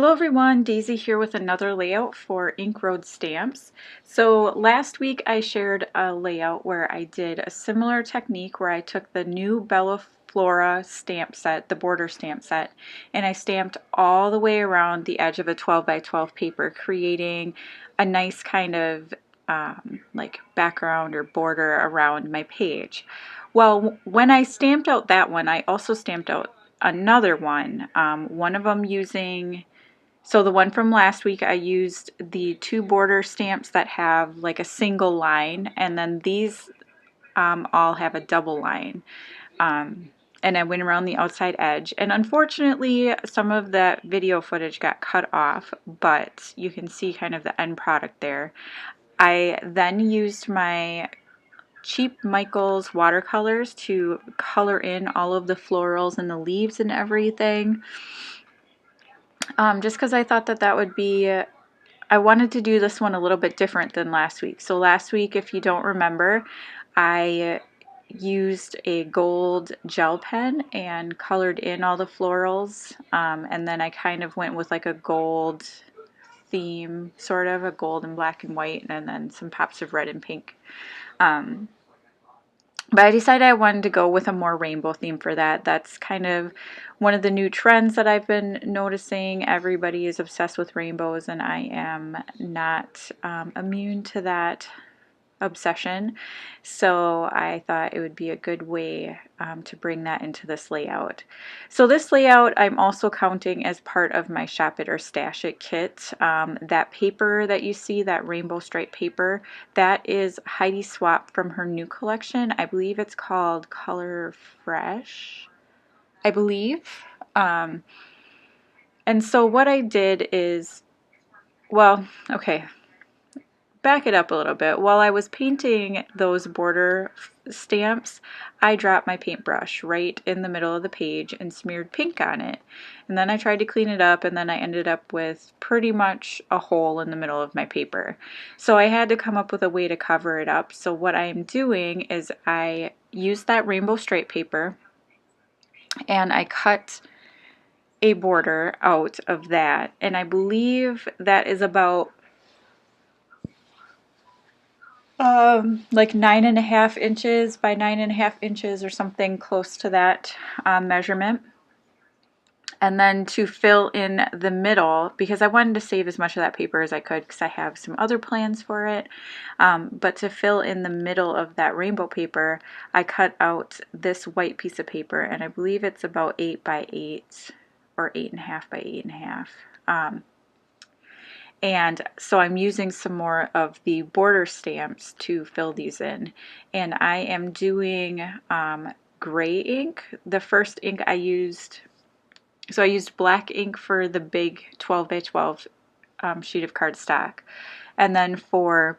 Hello everyone, Daisy here with another layout for Ink Road stamps. So last week I shared a layout where I did a similar technique where I took the new Bella Flora stamp set, the border stamp set, and I stamped all the way around the edge of a 12 by 12 paper, creating a nice kind of like background or border around my page. Well, when I stamped out that one, I also stamped out another one of them using, so the one from last week, I used the two border stamps that have like a single line, and then these all have a double line. And I went around the outside edge, and unfortunately some of that video footage got cut off, but you can see kind of the end product there. I then used my cheap Michaels watercolors to color in all of the florals and the leaves and everything. Just because I thought that that would be, I wanted to do this one a little bit different than last week. So last week, if you don't remember, I used a gold gel pen and colored in all the florals, and then I kind of went with like a gold theme, sort of a gold and black and white, and then some pops of red and pink. But I decided I wanted to go with a more rainbow theme for that. That's kind of one of the new trends that I've been noticing. Everybody is obsessed with rainbows, and I am not immune to that obsession. So I thought it would be a good way to bring that into this layout. So this layout I'm also counting as part of my Shop It or Stash It kit. That paper that you see, that rainbow stripe paper, that is Heidi Swap from her new collection. I believe it's called Color Fresh, I believe. And so what I did is, well, okay, back it up a little bit. While I was painting those border stamps, I dropped my paintbrush right in the middle of the page and smeared pink on it. And then I tried to clean it up, and then I ended up with pretty much a hole in the middle of my paper. So I had to come up with a way to cover it up. So what I'm doing is I used that rainbow stripe paper and I cut a border out of that. And I believe that is about like 9.5 inches by 9.5 inches or something close to that measurement. And then to fill in the middle, because I wanted to save as much of that paper as I could because I have some other plans for it, but to fill in the middle of that rainbow paper, I cut out this white piece of paper, and I believe it's about 8 by 8 or 8.5 by 8.5. And so I'm using some more of the border stamps to fill these in. And I am doing gray ink. The first ink I used, so I used black ink for the big 12 by 12 sheet of cardstock. And then for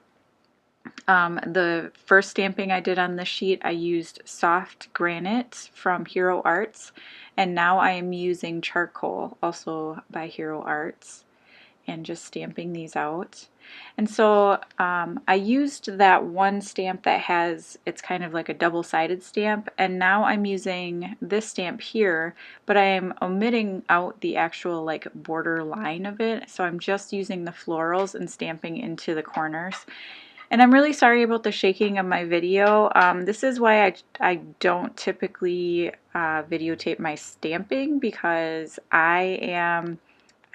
the first stamping I did on the sheet, I used soft granite from Hero Arts. And now I am using charcoal, also by Hero Arts, and just stamping these out. And so I used that one stamp that has, it's kind of like a double-sided stamp, and now I'm using this stamp here, but I am omitting out the actual like border line of it, so I'm just using the florals and stamping into the corners. And I'm really sorry about the shaking of my video. This is why I don't typically videotape my stamping, because I am,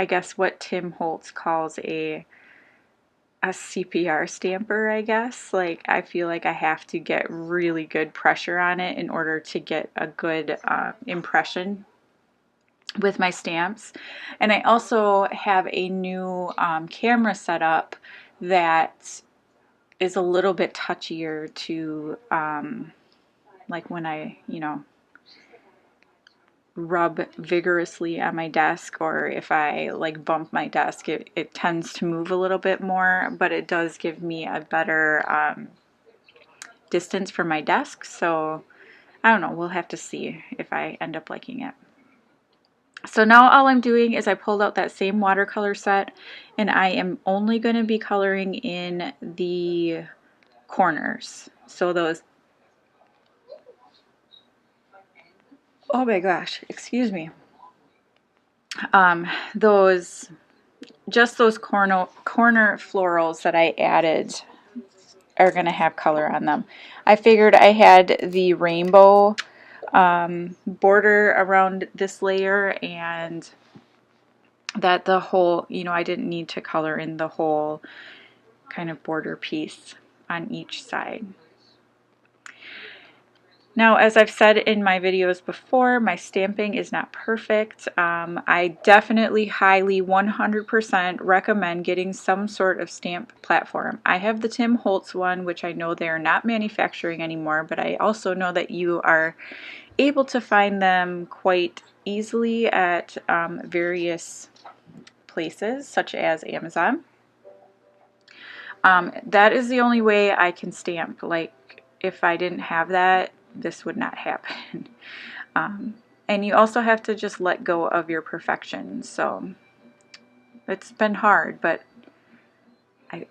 I guess, what Tim Holtz calls a CPR stamper, I guess. Like, I feel like I have to get really good pressure on it in order to get a good impression with my stamps. And I also have a new camera set up that is a little bit touchier to like when I, rub vigorously on my desk, or if I like bump my desk, it tends to move a little bit more, but it does give me a better distance from my desk. So I don't know, we'll have to see if I end up liking it. So now all I'm doing is I pulled out that same watercolor set, and I am only going to be coloring in the corners. So those, oh my gosh, excuse me. those, just those corner florals that I added are going to have color on them. I figured I had the rainbow border around this layer, and that the whole, you know, I didn't need to color in the whole kind of border piece on each side. Now, as I've said in my videos before, my stamping is not perfect. I definitely highly 100% recommend getting some sort of stamp platform. I have the Tim Holtz one, which I know they're not manufacturing anymore, but I also know that you are able to find them quite easily at various places, such as Amazon. That is the only way I can stamp. Like, if I didn't have that, this would not happen. And you also have to just let go of your perfection. So it's been hard, but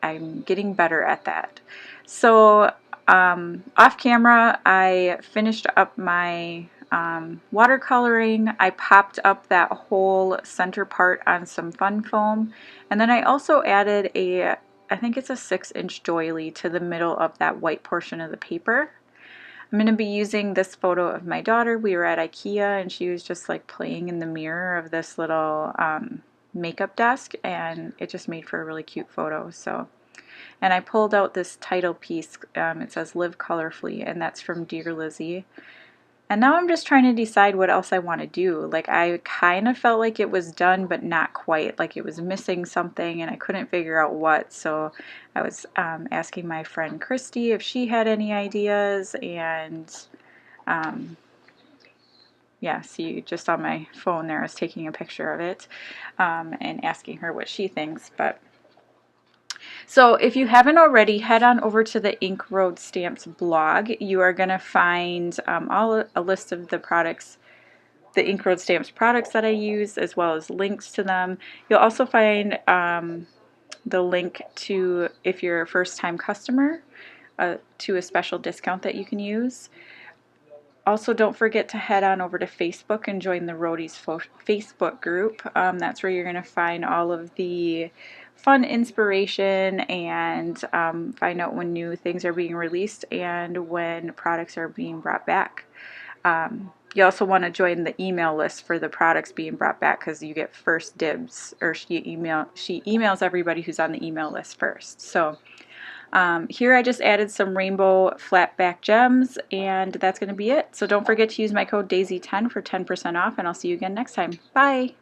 I'm getting better at that. So off camera, I finished up my watercoloring. I popped up that whole center part on some fun foam, and then I also added I think it's a 6-inch doily to the middle of that white portion of the paper. I'm going to be using this photo of my daughter. We were at IKEA and she was just like playing in the mirror of this little makeup desk, and it just made for a really cute photo. So, and I pulled out this title piece. It says Live Colorfully, and that's from Dear Lizzie. And now I'm just trying to decide what else I want to do. Like, I kind of felt like it was done, but not quite. Like, it was missing something and I couldn't figure out what. So I was asking my friend Christy if she had any ideas. And yeah, see, just on my phone there, I was taking a picture of it and asking her what she thinks. But so if you haven't already, head on over to the Ink Road Stamps blog. You are going to find a list of the products, the Ink Road Stamps products that I use, as well as links to them. You'll also find the link to, if you're a first-time customer, to a special discount that you can use. Also, don't forget to head on over to Facebook and join the Roadies Facebook group. That's where you're going to find all of the fun inspiration and find out when new things are being released and when products are being brought back. You also want to join the email list for the products being brought back, because you get first dibs, or she emails everybody who's on the email list first. So here I just added some rainbow flat back gems, and that's going to be it. So don't forget to use my code DAISY10 for 10% off, and I'll see you again next time. Bye!